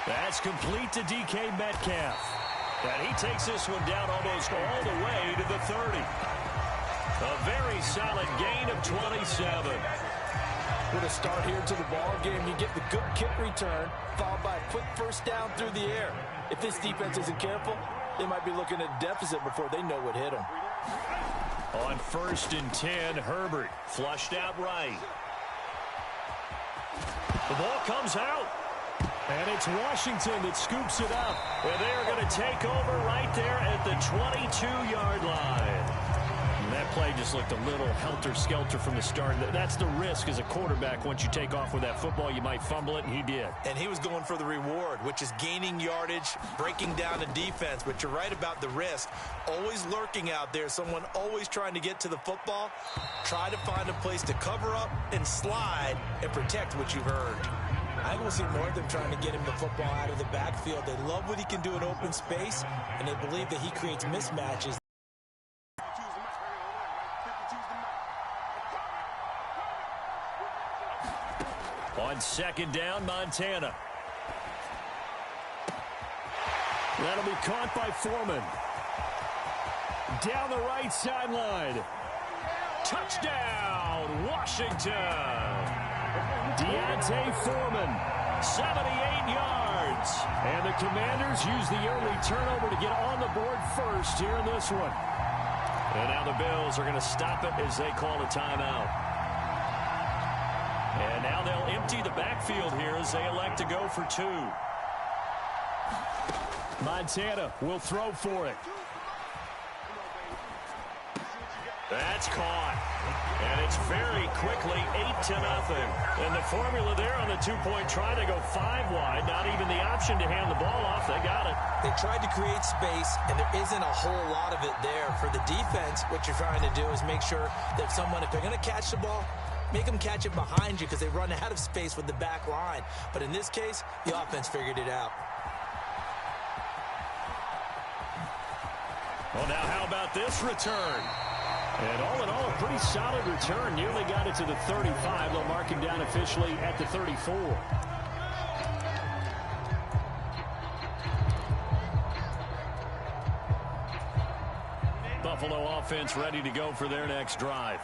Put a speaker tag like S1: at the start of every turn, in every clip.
S1: That's complete to DK Metcalf. And he takes this one down almost all the way to the 30. A very solid gain of 27.
S2: With a start here to the ball game, you get the good kick return, followed by a quick first down through the air. If this defense isn't careful, they might be looking at a deficit before they know what hit them.
S1: On 1st and 10, Herbert flushed out right. The ball comes out. And it's Washington that scoops it up. And they are going to take over right there at the 22-yard line. And that play just looked a little helter-skelter from the start. That's the risk as a quarterback. Once you take off with that football, you might fumble it, and he did.
S2: And he was going for the reward, which is gaining yardage, breaking down the defense. But you're right about the risk. Always lurking out there, someone always trying to get to the football. Try to find a place to cover up and slide and protect what you've earned. I will see more of them trying to get him the football out of the backfield. They love what he can do in open space, and they believe that he creates mismatches.
S1: On 2nd down, Montana. That'll be caught by Foreman. Down the right sideline. Touchdown, Washington. Deontay Foreman, 78 yards. And the Commanders use the early turnover to get on the board first here in this one. And now the Bills are going to stop it as they call a timeout. And now they'll empty the backfield here as they elect to go for 2. Montana will throw for it. That's caught. And it's very quickly 8-0. And the formula there on the 2-point try, they go 5 wide. Not even the option to hand the ball off. They got it.
S2: They tried to create space, and there isn't a whole lot of it there. For the defense, what you're trying to do is make sure that someone, if they're going to catch the ball, make them catch it behind you because they run out of space with the back line. But in this case, the offense figured it out.
S1: Well, now how about this return? And all in all, a pretty solid return. Nearly got it to the 35. They'll mark him down officially at the 34. Buffalo offense ready to go for their next drive.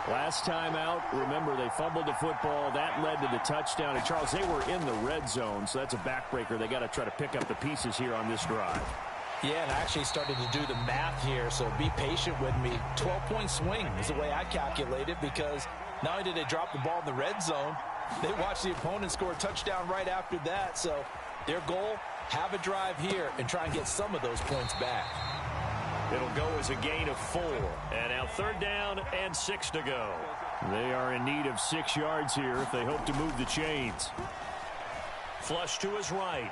S1: Last time out, remember, they fumbled the football. That led to the touchdown. And, Charles, they were in the red zone, so that's a backbreaker. They got to try to pick up the pieces here on this drive.
S2: Yeah, and I actually started to do the math here, so be patient with me. 12-point swing is the way I calculate it because not only did they drop the ball in the red zone, they watched the opponent score a touchdown right after that. So their goal, have a drive here and try and get some of those points back.
S1: It'll go as a gain of 4. And now 3rd down and 6 to go. They are in need of 6 yards here if they hope to move the chains. Flush to his right.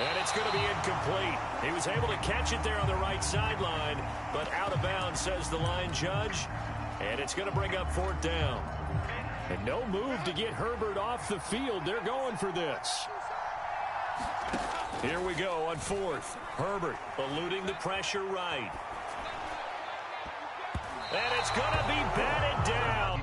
S1: And it's going to be incomplete. He was able to catch it there on the right sideline, but out of bounds, says the line judge. And it's going to bring up 4th down. And no move to get Herbert off the field. They're going for this. Here we go on 4th. Herbert eluding the pressure right. And it's going to be batted down.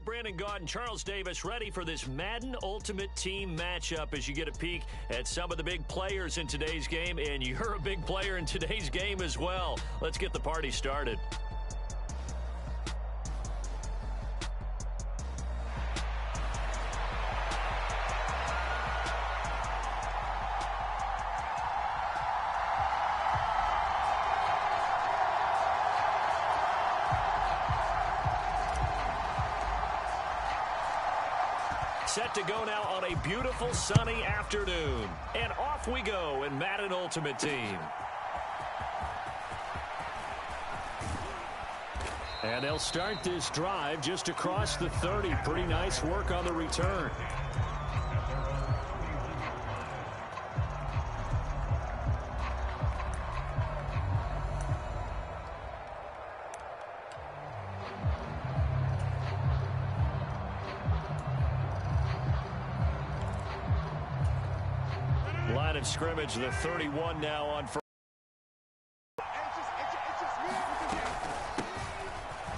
S1: Brandon Gaud and Charles Davis ready for this Madden Ultimate Team matchup as you get a peek at some of the big players in today's game, and you're a big player in today's game as well. Let's get the party started. Set to go now on a beautiful sunny afternoon. And off we go in Madden Ultimate Team. And they'll start this drive just across the 30. Pretty nice work on the return. Line of scrimmage, the 31 now on first.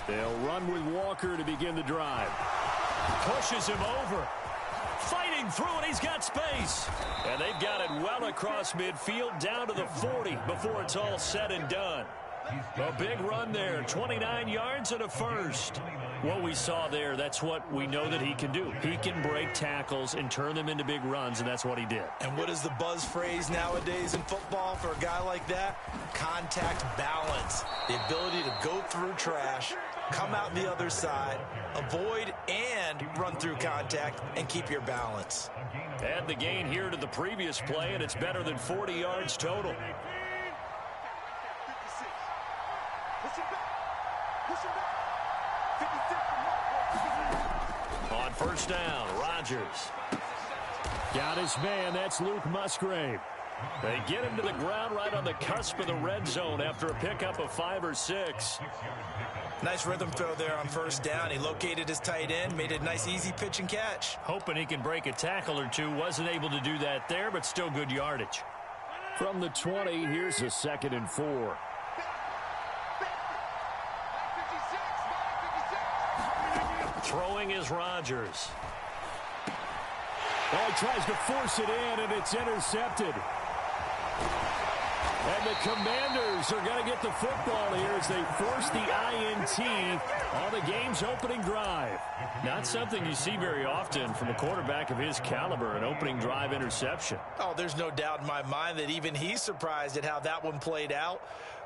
S1: They'll run with Walker to begin the drive. Pushes him over. Fighting through, and he's got space. And they've got it well across midfield, down to the 40 before it's all said and done. A big run there, 29 yards and a first. What we saw there, that's what we know that he can do. He can break tackles and turn them into big runs, and that's what he did.
S2: And what is the buzz phrase nowadays in football for a guy like that? Contact balance. The ability to go through trash, come out the other side, avoid and run through contact, and keep your balance.
S1: Add the gain here to the previous play, and it's better than 40 yards total. On first down, Rodgers. Got his man, that's Luke Musgrave. They get him to the ground right on the cusp of the red zone after a pickup of 5 or 6.
S2: Nice rhythm throw there on first down. He located his tight end, made it a nice easy pitch and catch.
S1: Hoping he can break a tackle or two. Wasn't able to do that there, but still good yardage. From the 20, here's a 2nd and 4. Throwing is Rodgers. Oh, he tries to force it in, and it's intercepted. And the Commanders are going to get the football here as they force the INT on the game's opening drive. Not something you see very often from a quarterback of his caliber, an opening drive interception.
S2: Oh, there's no doubt in my mind that even he's surprised at how that one played out.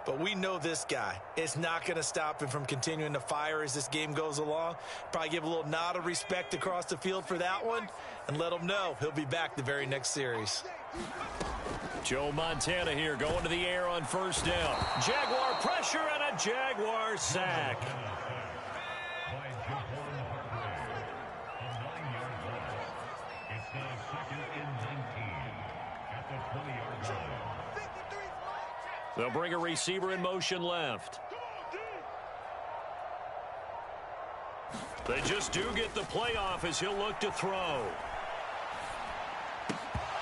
S2: But we know this guy. It's not going to stop him from continuing to fire as this game goes along. Probably give a little nod of respect across the field for that one and let him know he'll be back the very next series.
S1: Joe Montana here going to the air on first down. Jaguar pressure and a Jaguar sack. They'll bring a receiver in motion left. They just do get the playoff as he'll look to throw.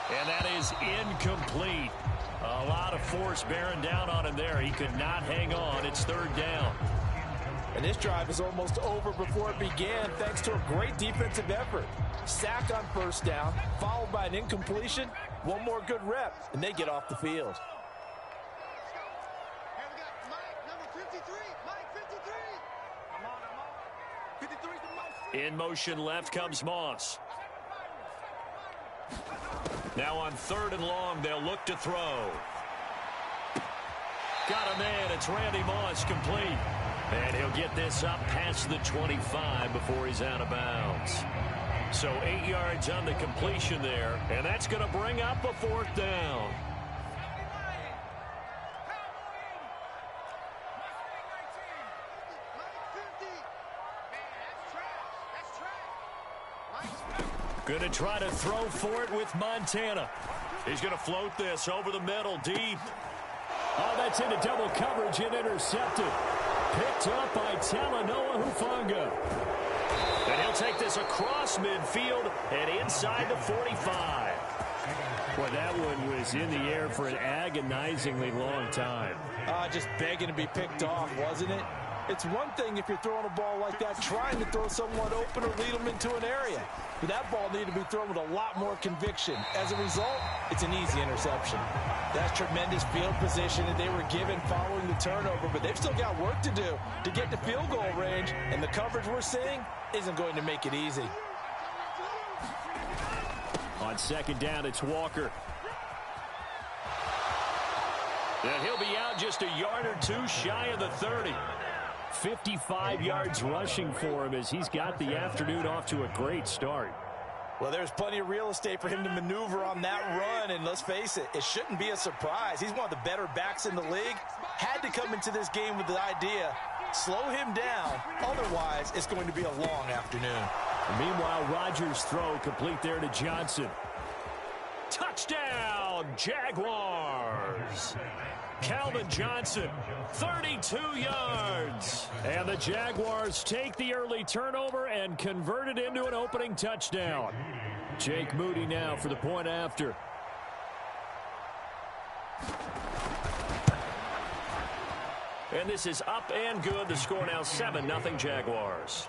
S1: And that is incomplete. A lot of force bearing down on him there. He could not hang on. It's third down.
S2: And this drive is almost over before it began thanks to a great defensive effort. Sack on first down, followed by an incompletion. One more good rep, and they get off the field.
S1: In motion left comes Moss. Now on 3rd and long, they'll look to throw. Got a man. It's Randy Moss, complete. And he'll get this up past the 25 before he's out of bounds. So 8 yards on the completion there, and that's going to bring up a 4th down. Going to try to throw for it with Montana. He's going to float this over the middle, deep. Oh, that's into double coverage and intercepted. Picked up by Talanoa Hufanga. And he'll take this across midfield and inside the 45. Well, that one was in the air for an agonizingly long time.
S2: Just begging to be picked off, wasn't it? It's one thing if you're throwing a ball like that, trying to throw someone open or lead them into an area. But that ball needed to be thrown with a lot more conviction. As a result, it's an easy interception. That's tremendous field position that they were given following the turnover, but they've still got work to do to get to field goal range, and the coverage we're seeing isn't going to make it easy.
S1: On second down, it's Walker. And he'll be out just a yard or two shy of the 30. 55 yards rushing for him as he's got the afternoon off to a great start.
S2: Well, there's plenty of real estate for him to maneuver on that run, and let's face it, it shouldn't be a surprise. He's one of the better backs in the league. Had to come into this game with the idea, slow him down, otherwise it's going to be a long afternoon.
S1: Meanwhile, Rodgers' throw complete there to Johnson. Touchdown, Jaguars! Calvin Johnson, 32 yards. And the Jaguars take the early turnover and convert it into an opening touchdown. Jake Moody now for the point after. And this is up and good. The score now 7-0 Jaguars.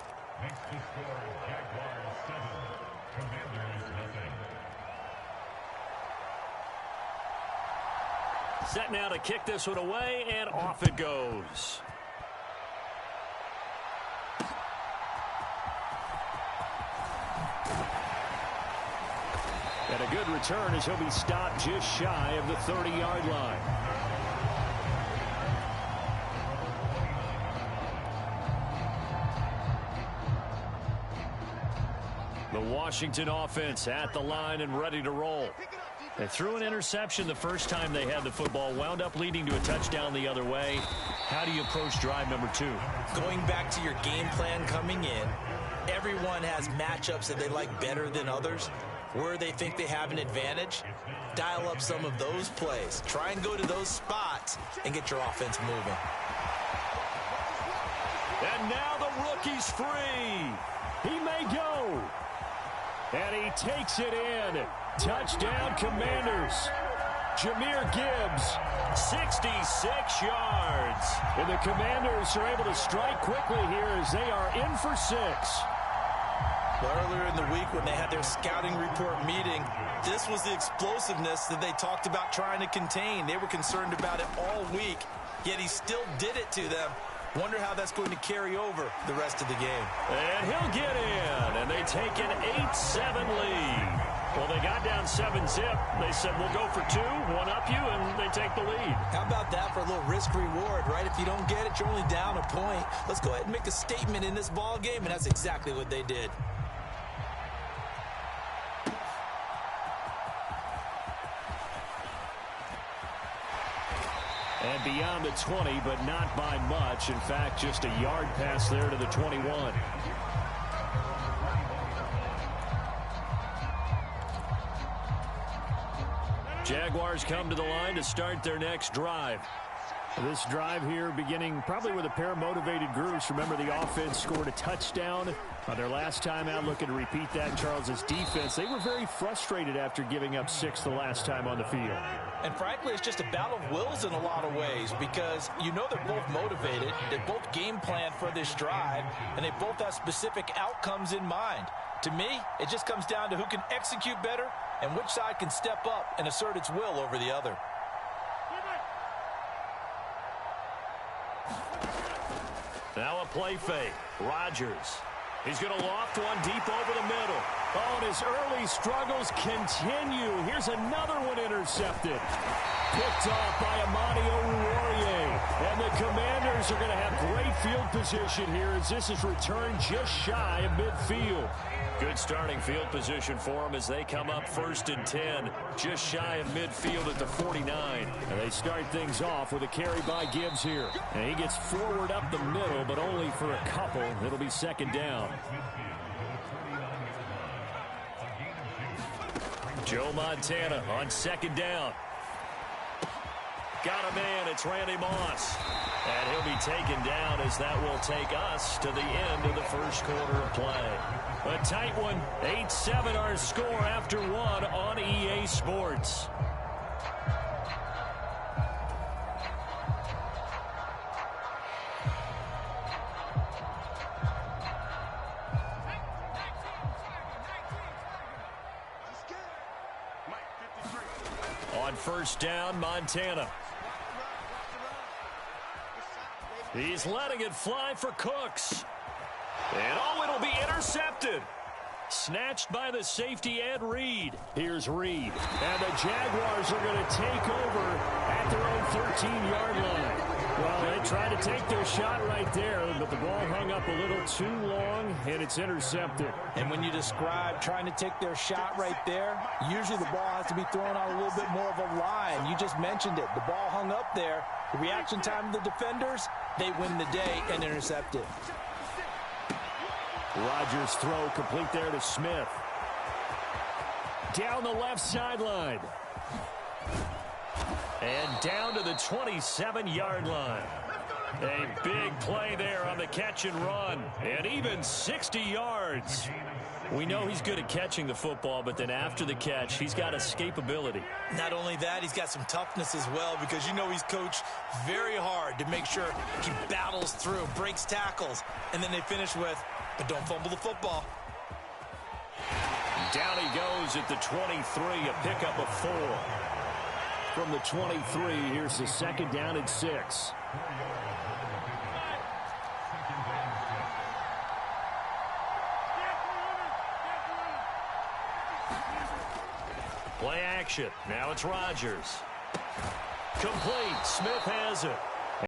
S1: Set now to kick this one away, and off it goes. And a good return as he'll be stopped just shy of the 30-yard line. The Washington offense at the line and ready to roll. They threw an interception the first time they had the football, wound up leading to a touchdown the other way. How do you approach drive number 2?
S2: Going back to your game plan coming in, everyone has matchups that they like better than others. Where they think they have an advantage, dial up some of those plays. Try and go to those spots and get your offense moving.
S1: And now the rookie's free. He may go. And he takes it in. Touchdown, Commanders. Jahmyr Gibbs, 66 yards. And the Commanders are able to strike quickly here as they are in for 6.
S2: Well, earlier in the week when they had their scouting report meeting, this was the explosiveness that they talked about trying to contain. They were concerned about it all week, yet he still did it to them. Wonder how that's going to carry over the rest of the game.
S1: And he'll get in, and they take an 8-7 lead. Well, they got down 7-zip. They said, we'll go for 2, one up you, and they take the lead.
S2: How about that for a little risk-reward, right? If you don't get it, you're only down a point. Let's go ahead and make a statement in this ball game, and that's exactly what they did.
S1: And beyond the 20, but not by much. In fact, just a yard pass there to the 21. Jaguars come to the line to start their next drive. This drive here beginning probably with a pair of motivated groups. Remember, the offense scored a touchdown on their last time out, looking to repeat that in Charles's defense. They were very frustrated after giving up 6 the last time on the field.
S2: And frankly, it's just a battle of wills in a lot of ways because you know they're both motivated, they both game plan for this drive, and they both have specific outcomes in mind. To me, it just comes down to who can execute better and which side can step up and assert its will over the other.
S1: Now a play fake. Rodgers. He's going to loft one deep over the middle. Oh, and his early struggles continue. Here's another one intercepted. Picked off by Amani Oruwariye. And the Commanders are going to have great field position here as this is returned just shy of midfield. Good starting field position for them as they come up 1st and 10, just shy of midfield at the 49. And they start things off with a carry by Gibbs here. And he gets forward up the middle, but only for a couple. It'll be 2nd down. Joe Montana on 2nd down. Got a man. It's Randy Moss. And he'll be taken down as that will take us to the end of the first quarter of play. A tight one, 8-7 our score after one on EA Sports. On first down, Montana. He's letting it fly for Cooks. And it'll be intercepted. Snatched by the safety, Ed Reed. Here's Reed. And the Jaguars are going to take over at their own 13-yard line. Well, they tried to take their shot right there, but the ball hung up a little too long, and it's intercepted.
S2: And when you describe trying to take their shot right there, usually the ball has to be thrown on a little bit more of a line. You just mentioned it. The ball hung up there. The reaction time of the defenders, they win the day and intercept it.
S1: Rodgers' throw complete there to Smith. Down the left sideline. And down to the 27-yard line. A big play there on the catch and run. And even 60 yards. We know he's good at catching the football, but then after the catch, he's got escapability.
S2: Not only that, he's got some toughness as well, because you know he's coached very hard to make sure he battles through, breaks tackles, and then they finish with, but don't fumble the football.
S1: Down he goes at the 23, a pickup of 4. From the 23, here's the second down and 6. Play action. Now it's Rodgers. Complete. Smith has it.